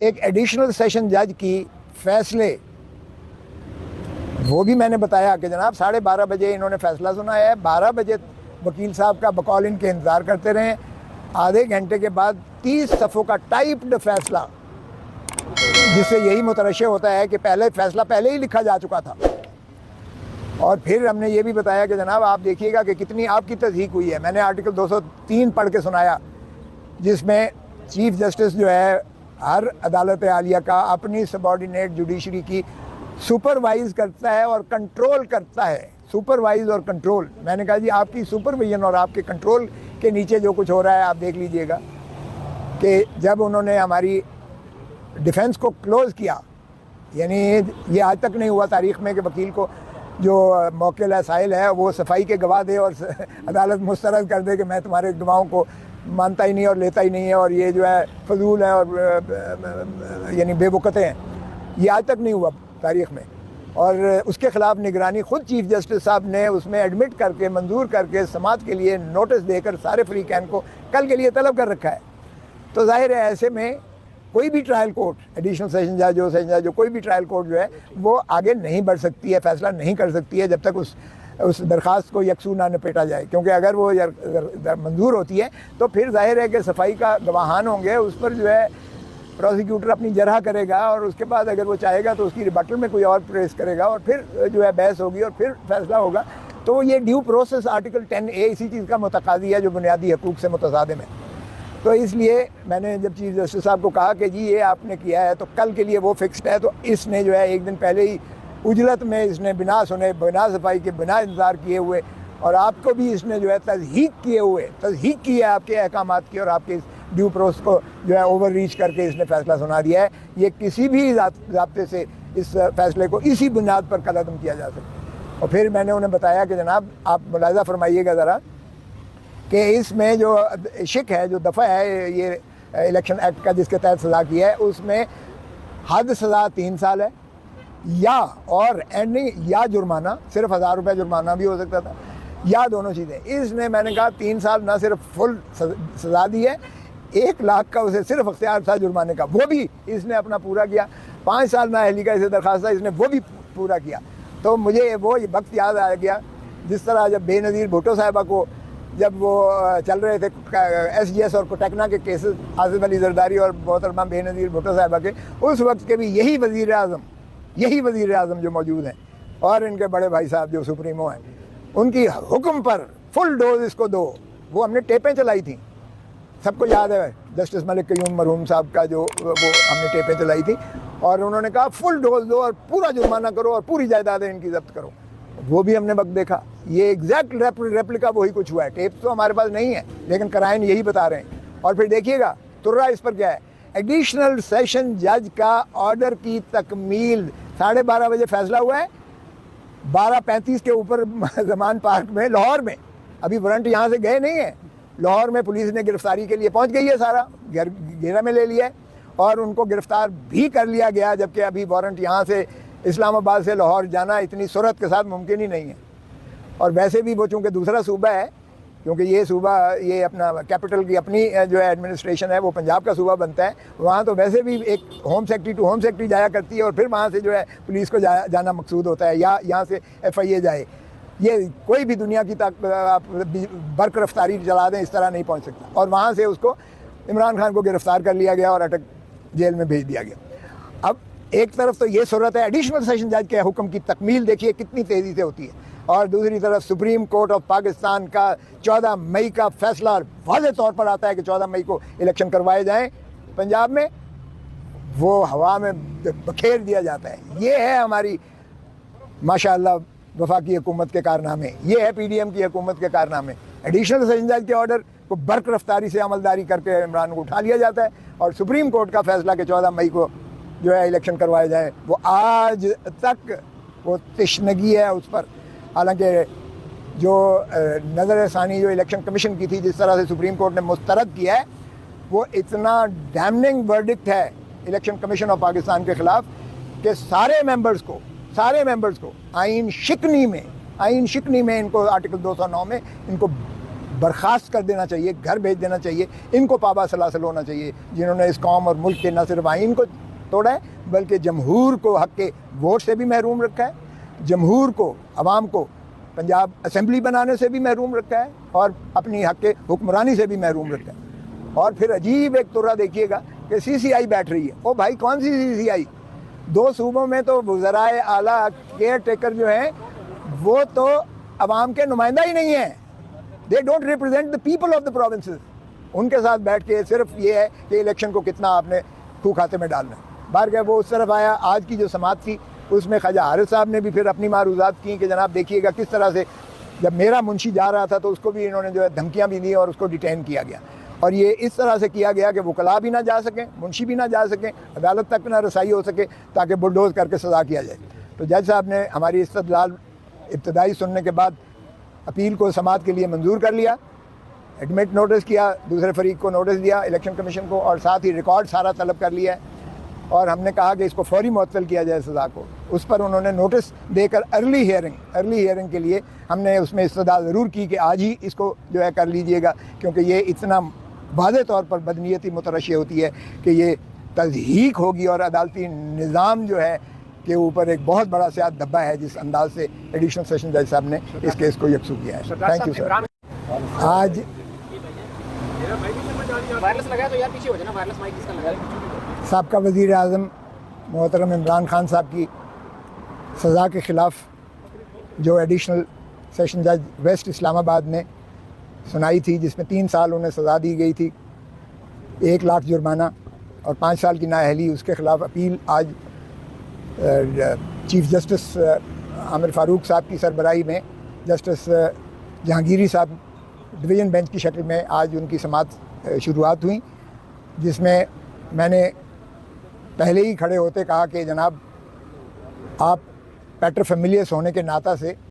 एक additional session जज की फैसले वो भी मैंने बताया कि जनाब 12:30 बजे इन्होंने फैसला सुनाया है। 12 बजे वकील साहब का बकौल इनके इंतज़ार करते रहे। आधे घंटे के बाद 30 सफ़ों का टाइप्ड फैसला, जिससे यही मुतरशे होता है कि पहले फैसला पहले ही लिखा जा चुका था। और फिर हमने ये भी बताया कि जनाब आप देखिएगा कि कितनी आपकी तस्दीक हुई है। मैंने आर्टिकल 203 पढ़ के सुनाया, जिसमें चीफ जस्टिस जो है हर अदालत आलिया का अपनी सबॉर्डिनेट जुडिशरी की सुपरवाइज़ करता है और कंट्रोल करता है। सुपरवाइज़ और कंट्रोल, मैंने कहा जी आपकी सुपरविजन और आपके कंट्रोल के नीचे जो कुछ हो रहा है आप देख लीजिएगा कि जब उन्होंने हमारी डिफेंस को क्लोज़ किया, यानी ये आज तक नहीं हुआ तारीख़ में कि वकील को जो मौके लासाइल है वो सफाई के गवाह दे और अदालत मुस्तरद कर दे कि मैं तुम्हारे गवाहों को मानता ही नहीं और लेता ही नहीं है और ये जो है फजूल है और यानी बेवकूफ़ते हैं। ये आज तक नहीं हुआ तारीख़ में। और उसके ख़िलाफ़ निगरानी ख़ुद चीफ जस्टिस साहब ने उसमें एडमिट करके मंजूर करके समात के लिए नोटिस देकर सारे फ्री कैन को कल के लिए तलब कर रखा है। तो जाहिर है ऐसे में कोई भी ट्रायल कोर्ट, एडिशनल सेशन जज हो, सेशन जज हो, कोई भी ट्रायल कोर्ट जो है वो आगे नहीं बढ़ सकती है, फ़ैसला नहीं कर सकती है जब तक उस दरख्वास्त को यकसू ना निपटा जाए। क्योंकि अगर वो मंजूर होती है तो फिर जाहिर है कि सफाई का गवाहान होंगे, उस पर जो है प्रोसिक्यूटर अपनी जरह करेगा और उसके बाद अगर वो चाहेगा तो उसकी रिबटल में कोई और प्रेस करेगा और फिर जो है बहस होगी और फिर फैसला होगा। तो ये ड्यू प्रोसेस आर्टिकल 10A इसी चीज़ का मुतकादी है जो बुनियादी हकूक़ से मुतसादिम है। तो इसलिए मैंने जब चीफ जस्टिस साहब को कहा कि जी ये आपने किया है तो कल के लिए वो फिक्स्ड है, तो इसने जो है एक दिन पहले ही उजलत में इसने बिना सुने, बिना सफाई के, बिना इंतज़ार किए हुए और आपको भी इसने जो है तज़हीक किए हुए, तज़हीक की है आपके अहकामात की और आपके इस ड्यू प्रोसेस को जो है ओवर रीच करके इसने फ़ैसला सुना दिया है। ये किसी भी ज़ाब्ते से इस फ़ैसले को इसी बुनियाद पर कलअदम किया जा सकता है। और फिर मैंने उन्हें बताया कि जनाब आप मुलाहिज़ा फरमाइएगा ज़रा कि इसमें जो शिक है, जो दफ़ा है ये इलेक्शन एक्ट का जिसके तहत सज़ा की है, उसमें हद सज़ा 3 साल है या और एंडिंग या जुर्माना, सिर्फ 1000 रुपये जुर्माना भी हो सकता था या दोनों चीज़ें। इसने मैंने कहा 3 साल ना सिर्फ फुल सज़ा दी है, 1 लाख का उसे सिर्फ अख्तियार था जुर्माने का, वो भी इसने अपना पूरा किया। 5 साल नाअहली का इसे दरख्वास्त था, इसने वो भी पूरा किया। तो मुझे वो वक्त याद आ गया जिस तरह जब बेनज़ीर भुट्टो साहिबा को जब वो चल रहे थे SGS और कोटकना के केसेस, आसिफ अली जरदारी और मोहतरमा बेनज़ीर भुट्टो साहिबा के, उस वक्त के भी यही वज़ीर आज़म जो मौजूद हैं और इनके बड़े भाई साहब जो सुप्रीमो हैं, उनकी हुक्म पर फुल डोज इसको दो। वो हमने टेपें चलाई थी, सबको याद है जस्टिस मलिक क़य्यूम मरहूम साहब का जो वो हमने टेपें चलाई थी और उन्होंने कहा फुल डोज दो और पूरा जुर्माना करो और पूरी जायदादें इनकी जब्त करो। वो भी हमने वक्त देखा। ये एग्जैक्ट रेप्लिका वही कुछ हुआ है। टेप तो हमारे पास नहीं है लेकिन कराइन यही बता रहे हैं। और फिर देखिएगा तुर्रा इस पर क्या है, एडिशनल सेशन जज का ऑर्डर की तकमील 12:30 बजे फैसला हुआ है, 12:35 के ऊपर जमान पार्क में लाहौर में, अभी वारंट यहाँ से गए नहीं है, लाहौर में पुलिस ने गिरफ्तारी के लिए पहुँच गई है, सारा घेरा में ले लिया है और उनको गिरफ्तार भी कर लिया गया, जबकि अभी वारंट यहाँ से इस्लामाबाद से लाहौर जाना इतनी सूरत के साथ मुमकिन ही नहीं है। और वैसे भी वो चूँकि दूसरा सूबा है, क्योंकि ये सूबा ये अपना कैपिटल की अपनी जो है एडमिनिस्ट्रेशन है वो पंजाब का सूबा बनता है, वहाँ तो वैसे भी एक home secretary to home secretary जाया करती है और फिर वहाँ से जो है पुलिस को जाना मकसूद होता है या यहाँ से FIA जाए। ये कोई भी दुनिया की बर्क रफ्तारी चला दें इस तरह नहीं पहुँच सकता। और वहाँ से उसको इमरान खान को गिरफ़्तार कर लिया गया और अटक जेल में भेज दिया गया। अब एक तरफ तो ये सूरत है, एडिशनल सेशन जज के हुक्म की तकमील देखिए कितनी तेज़ी से होती है, और दूसरी तरफ सुप्रीम कोर्ट ऑफ पाकिस्तान का 14 मई का फैसला वाज़ेह तौर पर आता है कि 14 मई को इलेक्शन करवाए जाएं पंजाब में, वो हवा में बखेर दिया जाता है। ये है हमारी माशाअल्लाह वफाकी हुकूमत के कारनामे, ये है PDM की हुकूमत के कारनामे। एडिशनल सेशन जज के ऑर्डर को बर्क रफ्तारी से अमलदारी करके इमरान को उठा लिया जाता है और सुप्रीम कोर्ट का फैसला कि 14 मई को जो है इलेक्शन करवाए जाए, वो आज तक वो तिश्नगी है उस पर। हालांकि जो नज़र सानी जो इलेक्शन कमीशन की थी, जिस तरह से सुप्रीम कोर्ट ने मुस्तरद किया है, वो इतना डैमनिंग वर्डिक्ट है इलेक्शन कमीशन ऑफ पाकिस्तान के ख़िलाफ़ कि सारे मेंबर्स को आइन शिकनी में इनको आर्टिकल 209 में इनको बर्खास्त कर देना चाहिए, घर भेज देना चाहिए। इनको पाबा सलासल होना चाहिए जिन्होंने इस कौम और मुल्क के न सिर्फ आइन को तोड़ा है बल्कि जमहूर को हक के वोट से भी महरूम रखा है, जमहूर को, अवाम को पंजाब असम्बली बनाने से भी महरूम रखा है और अपनी हक के हुक्मरानी से भी महरूम रखा है। और फिर अजीब एक तुर्रा देखिएगा कि CCI बैठ रही है। ओ भाई, कौन सी CCI? 2 सूबों में तो वज़राए आला केयर टेकर जो हैं वो तो अवाम के नुमाइंदा ही नहीं है। They don't represent the people of the provinces. उनके साथ बैठ के सिर्फ ये है कि इलेक्शन को कितना आपने खू खाते में डालना है। बाहर गए वो उस तरफ आया। आज की जो समात थी उसमें ख्वाजा हारिस साहब ने भी फिर अपनी मारूज़ात की कि जनाब देखिएगा किस तरह से जब मेरा मुंशी जा रहा था तो उसको भी इन्होंने जो है धमकियाँ भी दी और उसको डिटेन किया गया। और ये इस तरह से किया गया कि वकला भी ना जा सकें, मुंशी भी ना जा सकें, अदालत तक ना रसाई हो सके ताकि बुलडोज करके सज़ा किया जाए। तो जज साहब ने हमारी इस्तदलाल इब्तदाई सुनने के बाद अपील को समात के लिए मंजूर कर लिया, एडमिट नोटिस किया, दूसरे फरीक को नोटिस दिया इलेक्शन कमीशन को, और साथ ही रिकॉर्ड सारा तलब कर लिया है। और हमने कहा कि इसको फौरी मुअत्तल किया जाए सज़ा को। उस पर उन्होंने नोटिस देकर अर्ली हियरिंग के लिए हमने उसमें इस्तदा ज़रूर की कि आज ही इसको जो है कर लीजिएगा, क्योंकि ये इतना वाज़े तौर पर बदनीयती मुतरशी होती है कि ये तज़हीक होगी और अदालती निज़ाम जो है के ऊपर एक बहुत बड़ा स्याह धब्बा है जिस अंदाज से एडिशनल सेशन जज साहब ने इस केस को यकसू किया है। Thank you sir. आज वायरलेस लगाया तो यार पीछे हो जाना, वायरलेस माइक किसका लगाया? साबका वज़ीर आज़म मोहतरम इमरान खान साहब की सज़ा के ख़िलाफ़ जो एडिशनल सेशन जज वेस्ट इस्लामाबाद ने सुनाई थी, जिसमें 3 साल उन्हें सज़ा दी गई थी, 1 लाख जुर्माना और 5 साल की नाअहली, उसके ख़िलाफ़ अपील आज चीफ़ जस्टिस आमिर फ़ारूक साहब की सरबराही में जस्टिस जहांगीरी साहब डिवीज़न बेंच की शक्ल में आज उनकी समात शुरुआत हुई, जिसमें मैंने पहले ही खड़े होते कहा कि जनाब आप पैटर फेमिलियस होने के नाता से